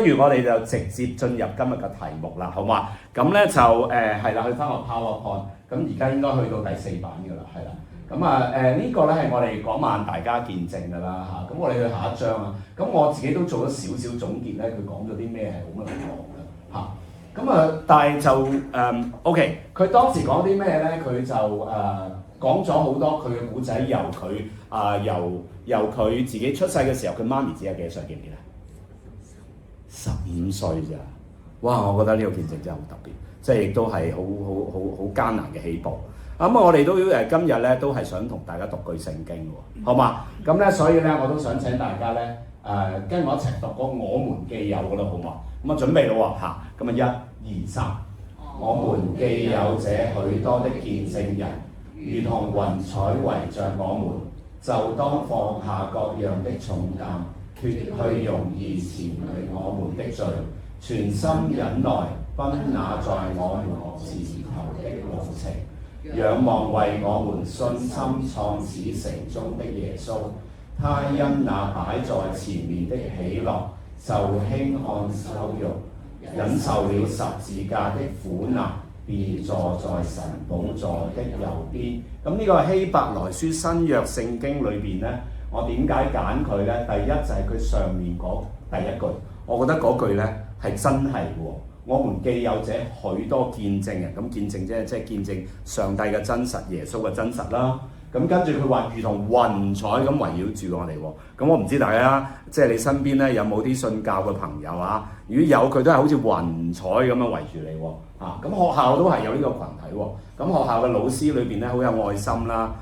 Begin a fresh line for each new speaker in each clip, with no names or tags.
不如我哋就直接進入今日嘅題目啦，好嘛？咁咧就係啦，去翻個 PowerPoint，咁而家應該去到第4版㗎啦，係啦。咁呢個咧係我哋嗰晚大家見證㗎啦嚇。咁我哋去下一章啊。咁我自己都做咗少少總結咧，佢講咗啲咩係好乜講嘅嚇。咁但係就OK，佢當時講啲咩咧？佢就講咗好多佢嘅故仔，由佢由佢自己出世嘅時候，佢媽咪只有幾多歲？記唔記得？15歲咋？哇！我覺得呢個見證真係好特別，即係亦都係好艱難嘅起步。咁我哋都今日咧都係想同大家讀句聖經喎，好嘛？咁咧所以咧我都想請大家咧跟我一齊讀個我們既有嘅咯，好嘛？咁準備咯喎嚇，咁1、2、3，我們既有這許多的見證人，如同雲彩圍着我們，就當放下各樣的重擔，脱去容易纏累我們的罪，全心忍耐，奔那在我們前頭的路程，仰望為我們信心創始成終的耶穌。他因那擺在前面的喜樂，就輕看羞辱，忍受了十字架的苦難，便坐在神寶座的右邊。咁呢個係希伯來書新約聖經裏邊咧，我點解揀佢咧？第一就係佢上面嗰第一句，我覺得嗰句咧係真係喎。我們既有這許多見證人，咁見證即係見證上帝嘅真實，耶穌嘅真實啦。咁跟住佢話如同雲彩咁圍繞住我哋喎。咁我唔知大家即係你身邊咧有冇啲信教嘅朋友啊？如果有，佢都係好似雲彩咁樣圍住你喎。咁學校都係有呢個群體喎。咁學校嘅老師裏邊咧好有愛心啦。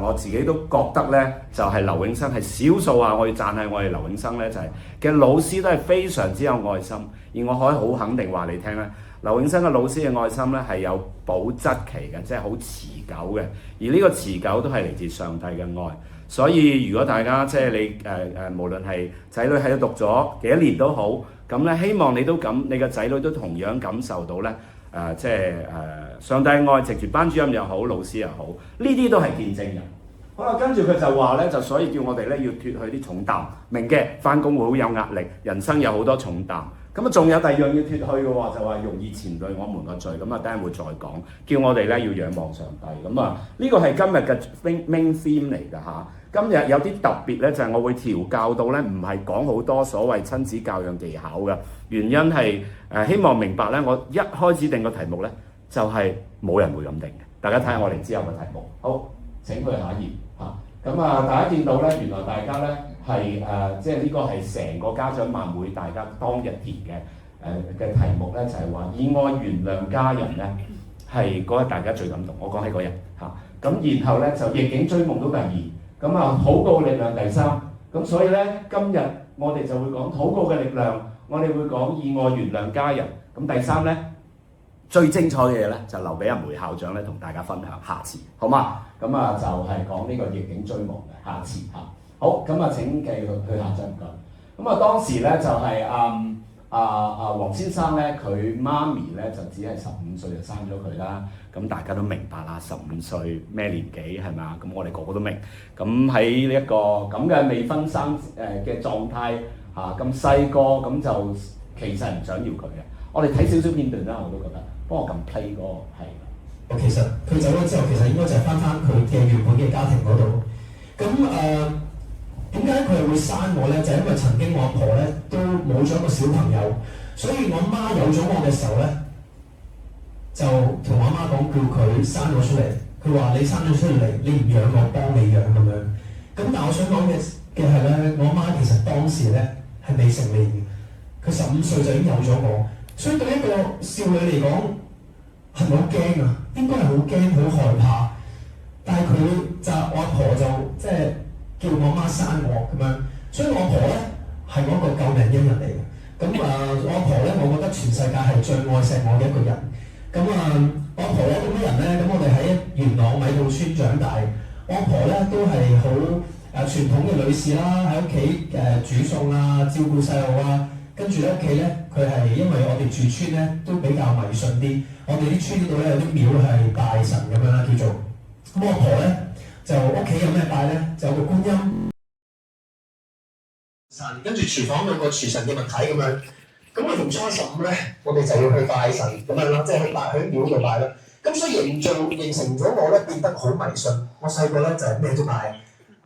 我自己都覺得咧，就係劉永生係少數啊！我要讚係我哋劉永生咧，就係嘅老師都係非常之有愛心，而我可以好肯定話你聽咧，劉永生嘅老師嘅愛心咧係有保質期嘅，即係好持久嘅，而呢個持久都係嚟自上帝嘅愛。所以如果大家即係你無論係仔女喺度讀咗幾多年都好，咁咧希望你嘅仔女都同樣感受到咧。上帝愛，藉住班主任又好，老師又好，呢啲都係見證人。好啦，跟住佢就話咧，就所以叫我哋咧要脫去啲重擔，明嘅，返工會好有壓力，人生有好多重擔。咁仲有第二樣要脫去嘅喎，就話容易纏累我們個罪。咁等陣會再講，叫我哋咧要仰望上帝。呢個係今日嘅 main theme 嚟㗎嚇。今日有啲特別咧，就係我會調教到咧，唔係講好多所謂親子教養技巧嘅。原因係希望明白咧，我一開始定個題目咧，就係冇人會咁定嘅。大家睇下我哋之後嘅題目。好，請去下一頁嚇。大家見到咧，原來大家咧係即係呢個係成個家長晚會大家當日填嘅題目咧，就係話以愛原諒家人咧，係嗰日大家最感動。我講起嗰日嚇。咁然後咧就逆境追夢都第2。禱告力量第3，咁所以咧今日我哋就會講禱告嘅力量，我哋會講以愛原諒家人。咁第3咧最精彩嘅嘢咧就留俾阿梅校長咧同大家分享，下次好嘛？就係講呢個逆境追夢嘅下次嚇。好，請繼續去下張唔該。當時咧就係黃先生咧，佢媽咪咧就只係15歲就生咗佢啦。咁大家都明白啦，15歲咩年紀係嘛？咁我哋個個都明。咁喺呢一個咁嘅未婚生嘅狀態咁細個咁就其實唔想要佢嘅。我哋睇少少片段啦，我都覺得。幫我撳 play 嗰個係。
其實佢走咗之後，其實應該就係翻佢嘅原本嘅家庭嗰度。咁點解佢係會生我咧？就係因為曾經我阿婆咧都冇咗一個小朋友，所以我媽有咗我嘅時候咧，就同我媽講叫佢生咗出嚟。佢話你生咗出嚟，你唔養我，幫你養咁樣。咁但係我想講嘅係咧，我媽其實當時咧係未成年嘅，佢15歲就已經有咗我，所以對一個少女嚟講係咪好驚啊？應該係好驚好害怕。但係我阿婆就即係叫我媽生我咁樣，所以我阿婆咧係我一個救命恩人嚟嘅。我阿婆咧，我覺得全世界係最愛錫我嘅一個人。我阿婆咧點乜人咧？我哋喺元朗米埔村長大。我阿婆咧都係好傳統嘅女士啦，喺屋企煮餸啊，照顧細路啊。跟住咧屋企咧，佢係因為我哋住村咧都比較迷信啲，我哋啲村度咧有啲廟係拜神咁樣啦，叫做。咁我阿婆咧就屋企有咩拜咧？就有個觀音神，跟住廚房有個廚神嘅物體咁樣。咁我逢初15咧，我哋就要去拜神咁樣啦，即係去廟度拜啦。咁所以形成咗我咧變得好迷信。我細個咧就係咩都拜，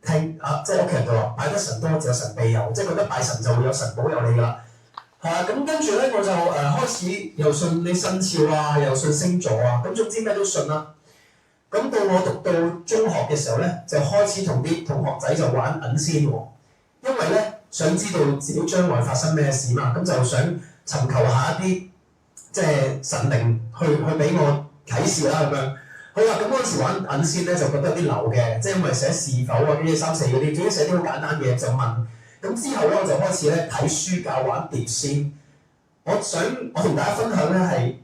聽即係屋企人就話拜得神多就有神庇佑，即係覺得拜神就會有神保佑你㗎啦。咁跟住咧我就開始又信啲生肖啊，又信星座啊，咁總之咩都信啦。咁到我讀到中學嘅時候咧，就開始同啲同學仔就玩銀仙喎，因為咧想知道自己將來發生咩事嘛，咁就想尋求下一啲即係神靈去俾我啟示啦咁樣。好啦，咁嗰陣時玩銀仙咧就覺得有啲流嘅，即係因為寫是否啊、1、2、3、4嗰啲，總之寫啲好簡單嘅嘢就問。咁之後咧我就開始咧睇書教玩碟仙。我同大家分享咧係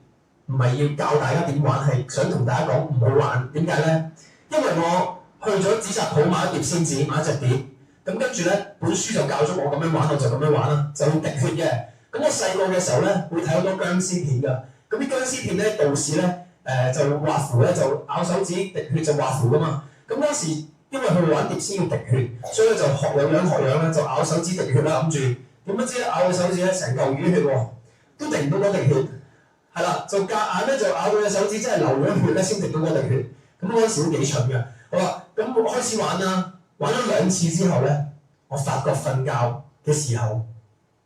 唔係要教大家點玩，係想同大家講唔好玩。點解咧？因為我去咗紙紮鋪買一碟仙紙，買一隻碟。咁跟住咧本書就教咗我咁樣玩，我就咁樣玩啦，就會滴血嘅。咁我細個嘅時候咧會睇好多僵屍片㗎。咁啲僵屍片咧道士咧就畫符咧就咬手指滴血就畫符㗎嘛。咁嗰時因為佢玩碟仙要滴血，所以咧就學樣咧就咬手指滴血啦，諗住點不知咧咬個手指咧成嚿魚血喎，都滴唔到嗰滴血。係啦，就夾硬咧就咬到隻手指真係流咗血咧先滴到嗰滴血。咁嗰時都幾蠢嘅。好啦，咁我開始玩啦，玩咗2次之後咧，我發覺瞓覺嘅時候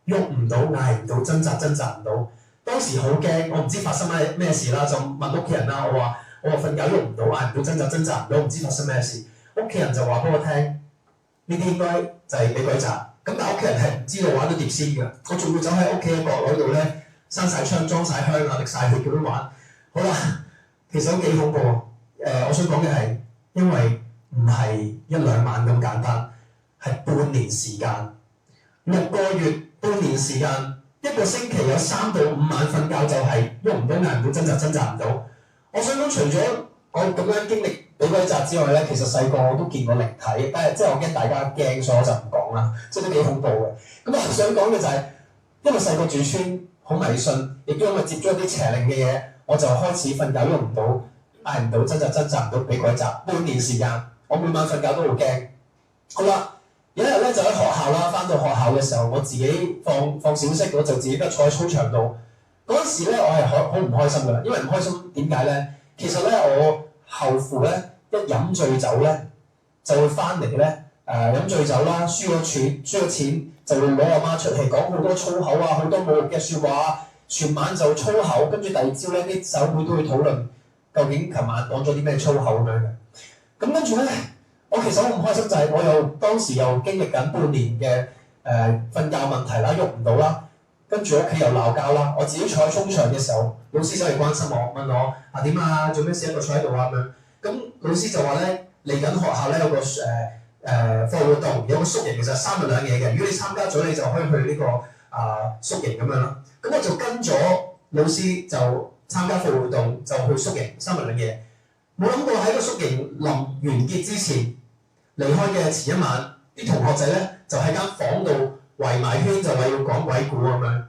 喐唔到、嗌唔到、掙扎唔到。當時好驚，我唔知發生咩事啦，就問屋企人啦。我話瞓覺喐唔到、嗌唔到、掙扎唔到，唔知發生咩事。屋企人就話俾我聽，呢啲應該就係俾鬼責。咁但係屋企人係唔知道玩到碟仙嘅，我仲要走喺屋企嘅角落度咧，閂晒窗、裝晒香啊、滴晒血咁樣玩。好啦，其實都幾恐怖。我想講嘅係，因為唔係1、2晚咁簡單，係半年時間，6個月、半年時間，1個星期有3到5晚瞓覺就係喐唔到、嗌唔到、掙扎唔到。我想講，除咗我咁樣經歷俾鬼責之外咧，其實細個我都見過靈體，但係即係我驚大家驚，所以我就唔講啦，即係都幾恐怖嘅。咁我想講嘅就係，因為細個住村好迷信，亦都因為接觸一啲邪靈嘅嘢，我就開始瞓覺喐唔到、嗌唔到、掙扎唔到，俾鬼責。半年時間，我每晚瞓覺都好驚。好啦，有一日咧就喺學校啦，翻到學校嘅時候，我自己放小息，我就自己一個坐喺操場度。嗰陣時咧，我係好唔開心㗎，因為唔開心點解咧？其實咧，我後父咧一飲醉酒咧，就會翻嚟咧飲醉酒啦，輸咗錢就會攞阿媽出氣，講好多粗口啊，好多侮辱嘅説話，全晚就粗口，跟住第二朝咧啲手會都會討論究竟琴晚講咗啲咩粗口咁樣嘅。咁跟住咧，我其實好唔開心就係我當時又經歷緊半年嘅瞓覺問題啦，喐唔到啦。跟住屋企又鬧交啦，我自己坐喺操場嘅時候，老師走嚟關心我，問我點啊，做咩事一個坐喺度啊咁樣。咁老師就話咧，嚟緊學校咧有個課外活動，有個宿營，其實3日2夜嘅。如果你參加咗，你就可以去呢個宿營咁樣啦。咁我就跟咗老師就參加課外活動，就去宿營3日2夜。冇諗過喺個宿營臨完結之前，離開嘅前一晚，啲同學仔咧就喺間房度圍埋圈，就話要講鬼故咁樣。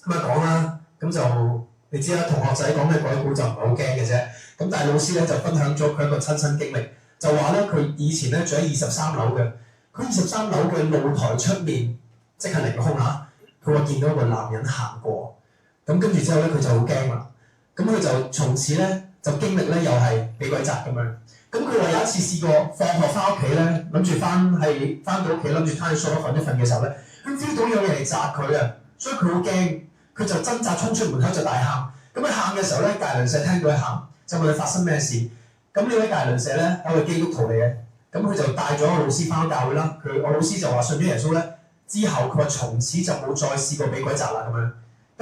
咁啊講啦，咁就你知啦，同學仔講嘅鬼故就唔係好驚嘅啫。咁但係老師咧就分享咗佢一個親身經歷，就話咧佢以前咧住喺23樓嘅，佢23樓嘅露台出面即係凌空嚇，佢話見到一個男人行過，咁跟住之後咧佢就好驚啦，咁佢就從此咧就經歷咧又係俾鬼責咁樣。咁佢話有一次試過放學翻屋企咧，諗住翻到屋企諗住攤喺梳化瞓一瞓嘅時候咧，佢 feel 到有嘢嚟砸佢啊，所以佢好驚，佢就掙扎衝出門口就大喊。咁佢喊嘅時候咧，隔離鄰舍聽到佢喊，就問佢發生咩事。咁呢位隔離鄰舍咧係一個基督徒嚟嘅，咁佢就帶咗個老師翻教會啦。我老師就話信咗耶穌咧，之後佢話從此就冇再試過俾鬼責啦咁樣。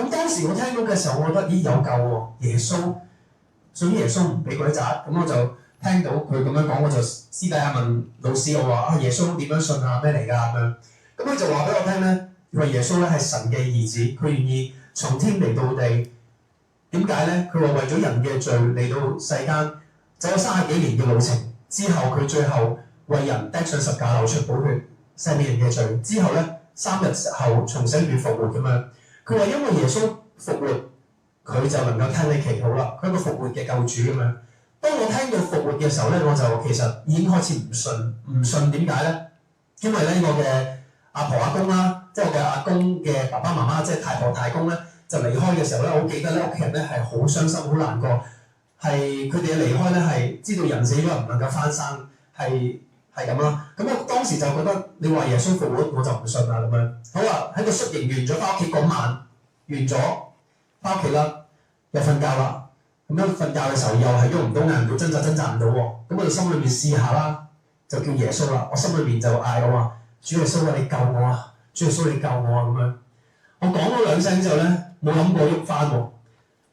咁當時我聽到嘅時候，我覺得咦有救喎，耶穌信咗耶穌唔俾鬼責，咁我就聽到佢咁樣講，我就私底下問老師，我話耶穌點樣信啊，咩嚟㗎咁樣。咁佢就話俾我聽咧，佢話耶穌咧係神嘅兒子，佢願意從天嚟到地。點解咧？佢話為咗人嘅罪嚟到世間，走咗30幾年嘅路程之後，佢最後為人釘上十架流出寶血，赦免人嘅罪。之後咧3日後從死裏復活咁樣。佢話因為耶穌復活，佢就能夠聽你祈禱啦。佢係一個復活嘅救主咁樣。當我聽到復活嘅時候咧，我就其實已經開始唔信點解咧？因為咧我嘅阿婆阿公啦，即係我嘅阿公嘅爸爸媽媽，即係太婆太公咧，就離開嘅時候咧，我記得咧屋企人咧係好傷心、好難過，係佢哋嘅離開咧係知道人死咗唔能夠翻生，係咁啦。咁我當時就覺得你話耶穌復活我就唔信啦咁樣。好啦，喺個宿營完咗翻屋企嗰晚完咗，翻屋企啦，又瞓覺啦。咁樣瞓覺嘅時候又係喐唔到眼，唔到掙扎唔到喎。咁我就心裏面試下啦，就叫耶穌啦。我心裏面就嗌我話：主耶穌啊，你救我啊！主耶穌你救我啊！咁樣。我講咗2聲之後咧，冇諗過喐翻喎。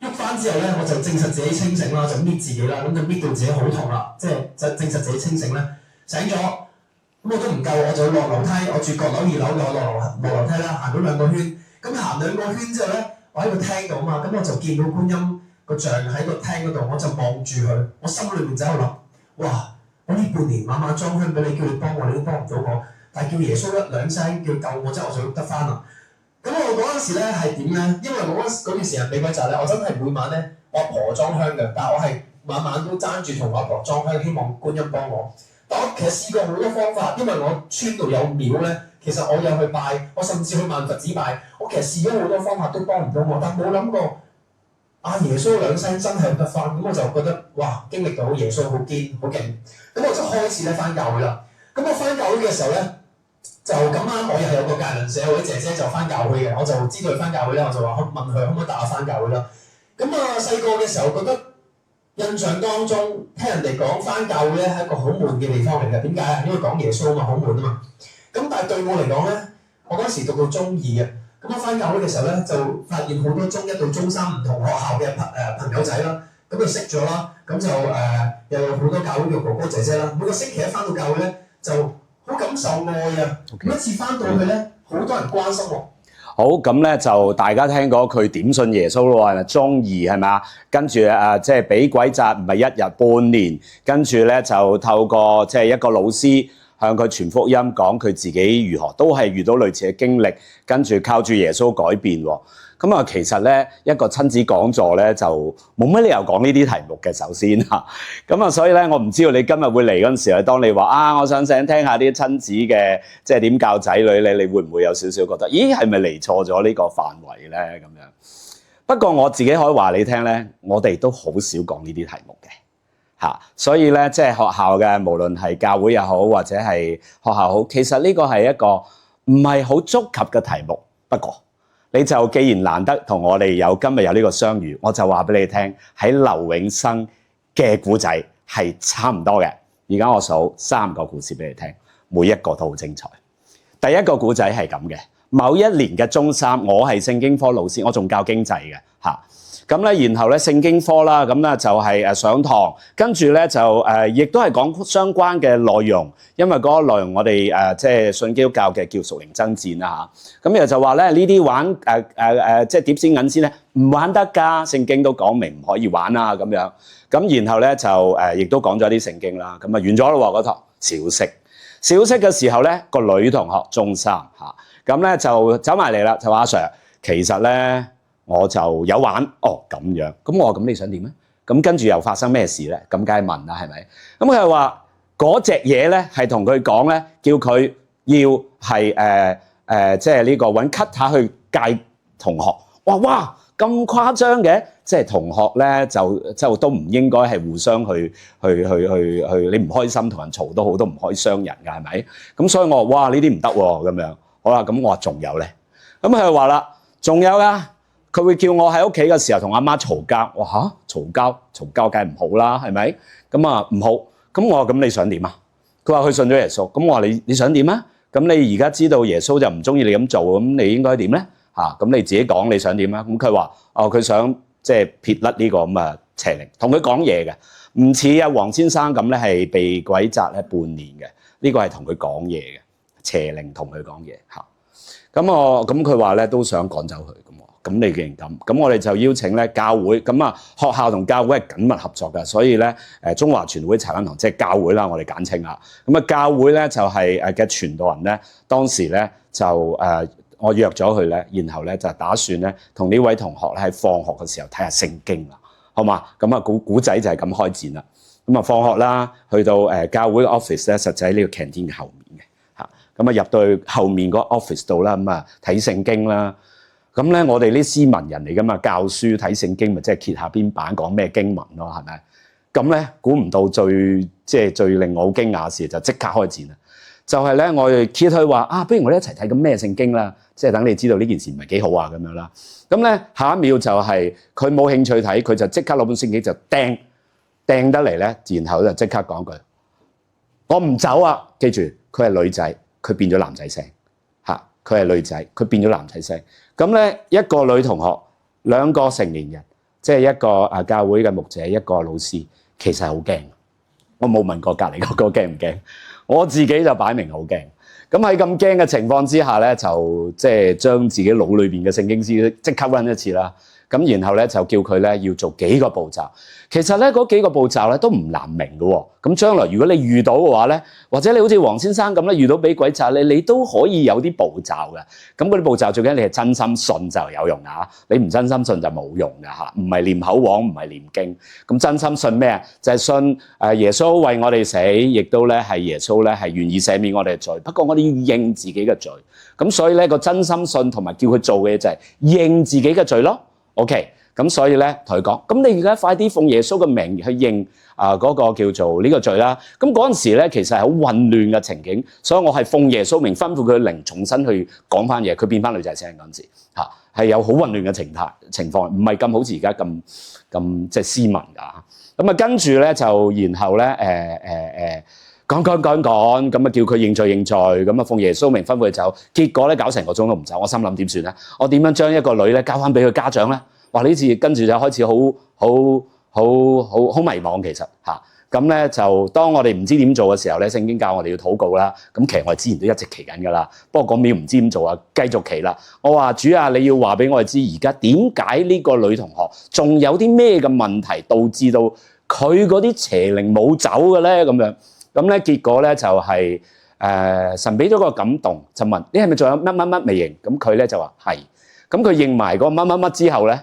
喐翻之後咧，我就證實自己清醒啦，就搣自己啦，咁就搣到自己好痛啦，即係就證實自己清醒咧，醒咗。咁我都唔夠，我就落樓梯，我住閣樓2樓嘅，我落樓梯啦，行咗2個圈。咁行2個圈之後咧，我喺個廳度啊嘛，咁我就見到觀音個像喺個廳嗰度，我就望住佢，我心裏面就喺度諗：哇！我呢半年晚晚裝香俾你，叫你幫我，你都幫唔到我，但係叫耶穌1-2聲叫救我，之後我就喐得翻啦。咁我嗰陣時咧係點咧？因為我嗰段時間俾鬼責咧，我真係每晚咧我阿婆裝香嘅，但係我係晚晚都爭住同我阿婆裝香，希望觀音幫我。但我其實試過好多方法，因為我村度有廟咧，其實我有去拜，我甚至去萬佛寺拜。我其實試咗好多方法都幫唔到我，但冇諗過阿耶穌2聲真係得翻，咁我就覺得哇，經歷到耶穌好堅好勁，咁我就開始咧翻教會啦。咁我翻教會嘅時候咧，就咁啱我又係有個介鄰社會姐姐就翻教會嘅，我就知道佢翻教會咧，我就話問佢可唔可以帶我翻教會啦。咁啊細個嘅時候覺得印象當中聽人哋講翻教會咧係一個好悶嘅地方嚟嘅，點解啊？因為講耶穌啊嘛，好悶啊嘛。咁但係對我嚟講咧，我嗰時讀到中2嘅，咁我翻教會嘅時候咧就發現好多中1到中3唔同學校嘅朋友仔啦，咁就識咗啦，咁就又有好多教會嘅哥哥姐姐啦。每個星期一翻到教會咧就好感受愛啊！每一次翻到去咧，好多人關心我。
好，咁咧就大家聽過佢點信耶穌咯，係咪中2係咪啊？跟住即係俾鬼責唔係1日半年，跟住咧就透過即係一個老師向佢傳福音，講佢自己如何都係遇到類似嘅經歷，跟住靠住耶穌改變喎。咁啊，其實咧一個親子講座咧就冇乜理由講呢啲題目嘅，首先嚇。咁啊，所以咧我唔知道你今日會嚟嗰陣時，當你話我想聽下啲親子嘅即係點教仔女咧，你會唔會有少少覺得，咦係咪嚟錯咗呢個範圍咧咁樣？不過我自己可以話你聽咧，我哋都好少講呢啲題目嘅嚇。所以咧即係學校嘅，無論係教會又好或者係學校好，其實呢個係一個唔係好觸及嘅題目。不過你就既然難得同我哋今日有呢個相遇，我就話俾你聽，喺劉永生嘅故仔係差唔多嘅。而家我數3個故事俾你聽，每一個都好精彩。第一個故仔係咁嘅，某一年嘅中3，我係聖經科老師，我仲教經濟嘅嚇。咁咧，然後咧聖經科啦，咁咧就係上堂，跟住咧就亦都係講相關嘅內容，因為嗰個內容我哋即係信基督教嘅叫屬靈爭戰啦嚇。咁又就話咧呢啲玩即係碟仙銀仙咧唔玩得㗎，聖經都講明唔可以玩啊咁樣。咁然後咧就亦都講咗啲聖經啦。咁啊完咗咯喎嗰堂小息嘅時候咧，個女同學中3嚇，咁咧就走埋嚟啦，就話阿 Sir 其實咧。我就有玩咁樣，咁我話咁你想點咧？咁跟住又發生咩事咧？咁梗係問啦，係咪？咁佢係話嗰隻嘢咧係同佢講咧，叫佢要係即係呢個揾 cutter 去戒同學。哇咁誇張嘅，即係同學咧就都唔應該係互相去你唔開心同人嘈都好，都唔可以傷人㗎，係咪？咁所以我話哇呢啲唔得喎咁樣。好啦，咁我話仲有咧，咁佢就話啦，仲有㗎。佢會叫我喺屋企嘅時候同阿媽嘈交，我話嘈交梗係唔好啦，係咪？咁啊唔好，咁我話咁你想點啊？佢話佢信咗耶穌，咁我話你想點啊？咁你而家知道耶穌就唔中意你咁做，咁你應該點咧？咁你自己講你想點啊？咁佢話佢想即係撇甩呢個咁啊邪靈，同佢講嘢嘅，唔似阿黃先生咁咧係被鬼責咧半年嘅，呢個係同佢講嘢嘅邪靈同佢講嘢嚇。咁佢話咧都想趕走佢。咁你既然咁我哋就邀請咧教會，咁啊學校同教會係緊密合作嘅，所以咧中華傳道會柴灣堂即係教會啦，我哋簡稱啦。咁啊教會咧就係嘅傳道人咧，當時咧就我約咗佢咧，然後咧就打算咧同呢位同學咧喺放學嘅時候睇下聖經啦，好嘛？咁啊古仔就係咁開展啦。咁啊放學啦，去到教會嘅 office 咧，實際喺呢個 canteen 嘅後面嘅嚇。咁啊入到去後面個 office 度啦，咁啊睇聖經啦。咁咧我哋啲斯文人嚟噶嘛，教書睇聖經咪即係揭下邊版講咩經文咯，係咪？咁咧估唔到最令我好驚訝嘅事就即刻開戰啦！就係咧我哋揭佢話啊，不如我哋一齊睇緊咩聖經啦，即係等你知道呢件事唔係幾好啊咁樣啦。咁咧下一秒就係佢冇興趣睇，佢就即刻攞本聖經就掟得嚟咧，然後就即刻講句：我唔走啊！記住佢係女仔，佢變咗男仔聲嚇，佢係女仔，佢變咗男仔聲。咁咧一個女同學，兩個成年人，即係一個教會嘅牧者，一個老師，其實係好驚。我冇問過隔離嗰個驚唔驚，我自己就擺明好驚。咁喺咁驚嘅情況之下咧，就即係將自己腦裏邊嘅聖經書即刻溫一次啦。咁然後咧就叫佢咧要做幾個步驟。其實咧嗰幾個步驟咧都唔難明嘅喎。咁將來如果你遇到嘅話咧，或者你好似黃先生咁咧遇到俾鬼責你都可以有啲步驟嘅。咁嗰啲步驟最緊要你係真心信就有用㗎，你唔真心信就冇用㗎嚇。唔係念口簧，唔係念經。咁真心信咩啊？就係信耶穌為我哋死，亦都咧係耶穌咧係願意赦免我哋嘅罪。不過我哋要認自己嘅罪。咁所以咧個真心信同埋叫佢做嘅嘢就係認自己嘅罪咯。OK， 咁所以咧同佢講，咁你而家快啲奉耶穌嘅名去認嗰個叫做呢個罪啦。咁嗰陣時咧其實係好混亂嘅情景，所以我係奉耶穌名吩咐佢靈重新去講翻嘢，佢變翻女仔聲嗰陣時嚇，係有好混亂嘅情況，唔係咁好似而家咁即係斯文㗎。咁啊跟住咧就然後咧講，咁啊叫佢認罪，咁啊奉耶穌名吩咐佢走，結果咧搞成個鐘都唔走，我心諗點算咧？我點樣將一個女咧交翻俾佢家長咧？哇！呢次跟住就開始好迷茫其實嚇。咁咧就當我哋唔知點做嘅時候咧，聖經教我哋要禱告啦。咁其實我哋之前都一直祈緊㗎啦，不過嗰秒唔知點做啊，繼續祈啦。我話主啊，你要話俾我哋知，而家點解呢個女同學仲有啲咩嘅問題導致到佢嗰啲邪靈冇走嘅咧？咁樣。咁咧結果咧就係神俾咗個感動，就問你係咪仲有乜未認？咁佢咧就話係。咁佢認埋嗰個乜之後咧，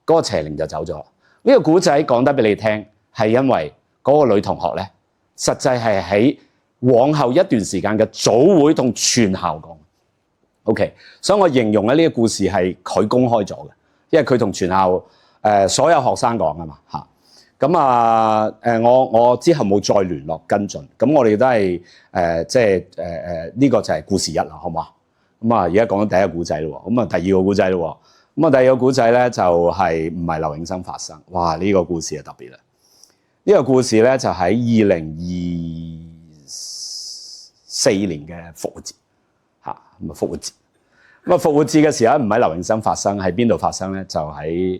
嗰個邪靈就走咗。呢個古仔講得俾你聽，係因為嗰個女同學咧，實際係喺往後一段時間嘅組會同全校講。OK， 所以我形容咧呢個故事係佢公開咗嘅，因為佢同全校所有學生講啊嘛嚇。咁我之後冇再聯絡跟進，咁我哋都係呢個就係故事一啦，好嘛？咁而家講緊第一個故仔咯，咁第二個故仔咯，咁第二個故仔咧就係唔係劉永生發生，哇！呢個故事就特別啦，呢個故事咧就喺2024年嘅復活節嚇，咁復活節，復活節嘅時候唔係劉永生發生，喺邊度發生咧？就喺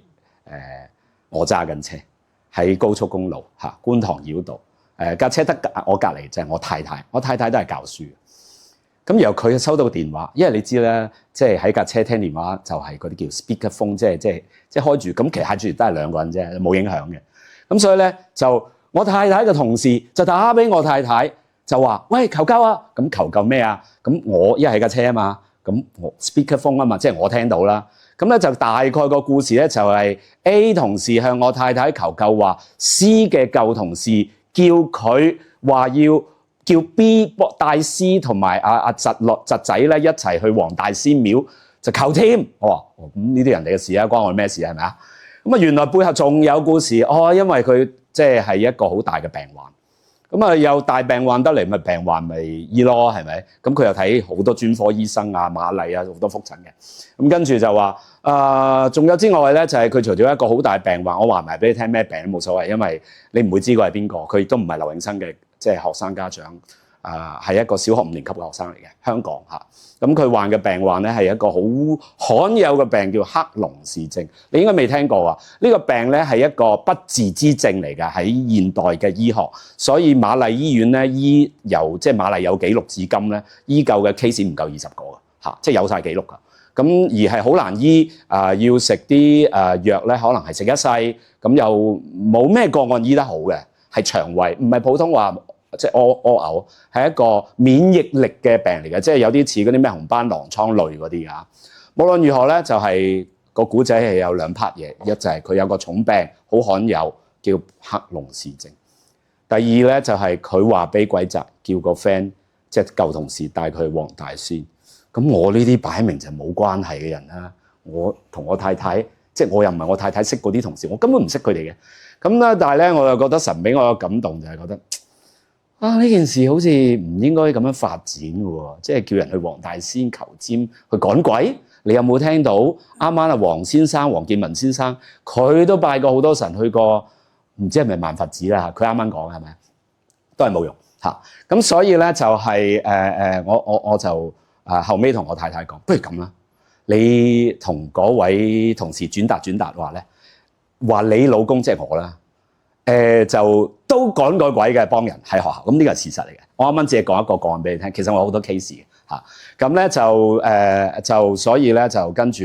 我揸緊車。喺高速公路觀塘繞道，架車得我隔離就係我太太，我太太都係教書。咁然後佢收到電話，因為你知咧，即係喺架車聽電話就係嗰啲叫 speaker phone，即係開住，咁其實住都係兩個人啫，冇影響嘅。咁所以咧就我太太嘅同事就打俾我太太，就話：喂，求救啊！咁求救咩啊？咁我因為喺架車啊嘛，咁我 speaker phone 啊嘛，即係我聽到啦。咁咧就大概個故事咧就係 A 同事向我太太求救，話 C 嘅舊同事叫佢話要叫 B 帶 C 同埋阿侄仔咧一齊去黃大仙廟就求添。我話咁呢啲人哋嘅事啊，關我咩事係咪啊？咁啊原來背後仲有故事因為佢即係一個好大嘅病患。咁有大病患得嚟，咪病患咪醫咯，係咪？咁佢又睇好多專科醫生啊、瑪麗啊，好多覆診嘅。咁跟住就話仲有之外咧，就係佢除咗一個好大病患，我話埋俾你聽咩病都冇所謂，因為你唔會知佢係邊個，佢亦都唔係劉永生嘅即係學生家長，係一個小學5年級嘅學生嚟嘅，香港嚇。咁佢患嘅病患咧係一個好罕有嘅病，叫克隆氏症。你應該未聽過啊？呢個病咧係一個不治之症嚟㗎，喺現代嘅醫學。所以瑪麗醫院咧由即係瑪麗有記錄至今咧，醫救嘅 case 唔夠20個㗎嚇，即係有晒記錄㗎。咁而係好難醫要食啲藥咧，可能係食一世，咁又冇咩個案醫得好嘅，係腸胃，唔係普通話。即係屙嘔係一個免疫力嘅病嚟嘅，即係有啲似嗰啲咩紅斑狼瘡類嗰啲啊。無論如何咧，就係個古仔係有兩 part 嘢，一就係佢有個重病，好罕有，叫克隆氏症。第二咧就係佢話俾鬼責，叫個 friend 即係舊同事帶佢去黃大仙。咁我呢啲擺明就冇關係嘅人啦。我同我太太，即係我又唔係我太太識嗰啲同事，我根本唔識佢哋嘅。咁咧，但係咧，我又覺得神俾我有感動，就係覺得呢件事好似唔應該咁樣發展嘅喎，即係叫人去黃大仙求籤去趕鬼。你有冇聽到啱啱黃建文先生佢都拜過好多神，去過唔知係咪萬佛寺啦？佢啱啱講係咪？都係冇用嚇。咁所以咧就係我就後尾同我太太講，不如咁啦，你同嗰位同事轉達話咧，話你老公即係我啦，就都趕過鬼嘅幫人喺學校。咁呢個係事實嚟嘅。我啱啱只係講一個個案俾你聽，其實我有好多 case 嘅嚇。咁咧就所以咧就跟住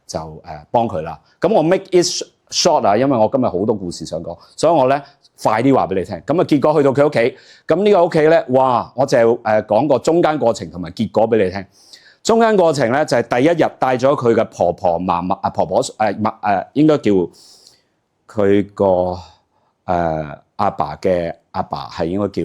就幫佢啦。咁我 make it short 啊，因為我今日好多故事想講，所以我咧快啲話俾你聽。咁啊結果去到佢屋企，咁呢個屋企咧，哇！我就講個中間過程同埋結果俾你聽。中間過程咧就係第一日帶咗佢嘅婆婆應該叫佢個阿爸嘅阿爸係應該叫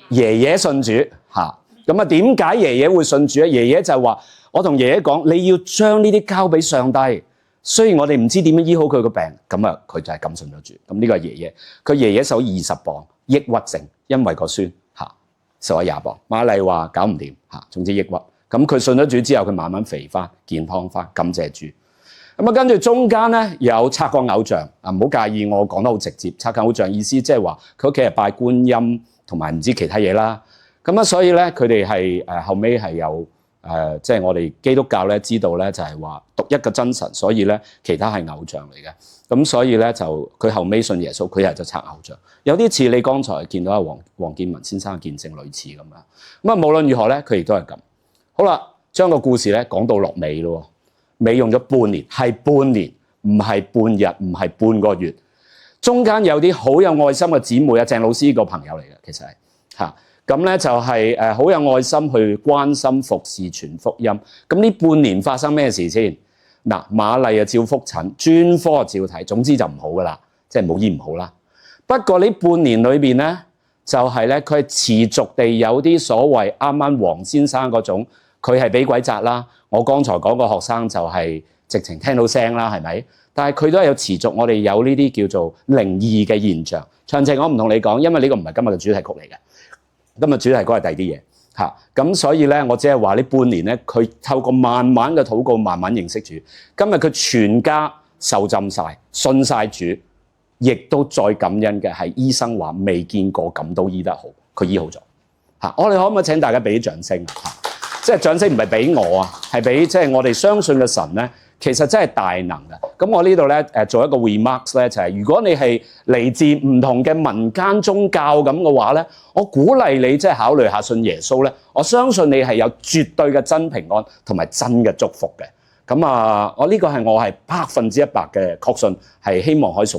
爺爺信主嚇。咁啊點解爺爺會信主咧？爺爺就話：我同爺爺講，你要將呢啲交俾上帝。雖然我哋唔知點樣醫好佢個病，咁啊佢就係咁信咗主。咁呢個係爺爺，佢爺爺受20磅抑鬱症，因為個孫嚇受咗20磅。瑪麗話搞唔掂嚇，總之抑鬱。咁佢信咗主之後，佢慢慢肥翻、健康翻，感謝主。咁啊跟住中間咧有拆過偶像啊，唔好介意我講得好直接。拆過偶像意思即係話佢屋企係拜觀音同埋唔知其他嘢啦。咁啊所以咧佢哋係後尾係有。即係我哋基督教咧知道咧就係話獨一個真神，所以咧其他係偶像嚟嘅。咁所以咧就佢後尾信耶穌，佢係就拆偶像，有啲似你剛才見到阿黃建文先生嘅見證類似咁樣。咁啊無論如何咧，佢亦都係咁。好啦，將個故事咧講到落尾咯，尾用咗半年，係半年，唔係半日，唔係半個月。中間有啲好有愛心嘅姊妹啊，鄭老師個朋友嚟嘅，其實係嚇。咁咧就係好有愛心去關心服侍傳福音。咁呢半年發生咩事先？嗱，瑪麗啊照覆診，專科照睇，總之就唔好噶啦，即係冇醫唔好啦。不過呢半年裏邊咧，就係咧佢係持續地有啲所謂啱啱黃先生嗰種，佢係俾鬼責啦。我剛才講個學生就係直情聽到聲啦，係咪？但係佢都係有持續，我哋有呢啲叫做靈異嘅現象。詳情我唔同你講，因為呢個唔係今日嘅主題曲嚟嘅。今日主題曲係第二啲嘢嚇，咁所以咧，我只係話呢半年咧，佢透過慢慢嘅禱告，慢慢認識主。今日佢全家受浸晒，信晒主，亦都再感恩嘅係醫生話未見過咁都醫得好，佢醫好咗嚇。我哋可唔可以請大家俾啲掌聲嚇？即係掌聲唔係俾我啊，係俾即係我哋相信嘅神咧。其實真係大能嘅。咁我呢度咧做一個 remarks 咧，就係如果你係嚟自唔同嘅民間宗教咁嘅話咧，我鼓勵你即係考慮下信耶穌咧。我相信你係有絕對嘅真平安同埋真嘅祝福嘅。咁我呢個係我係100%嘅確信，係希望可以送。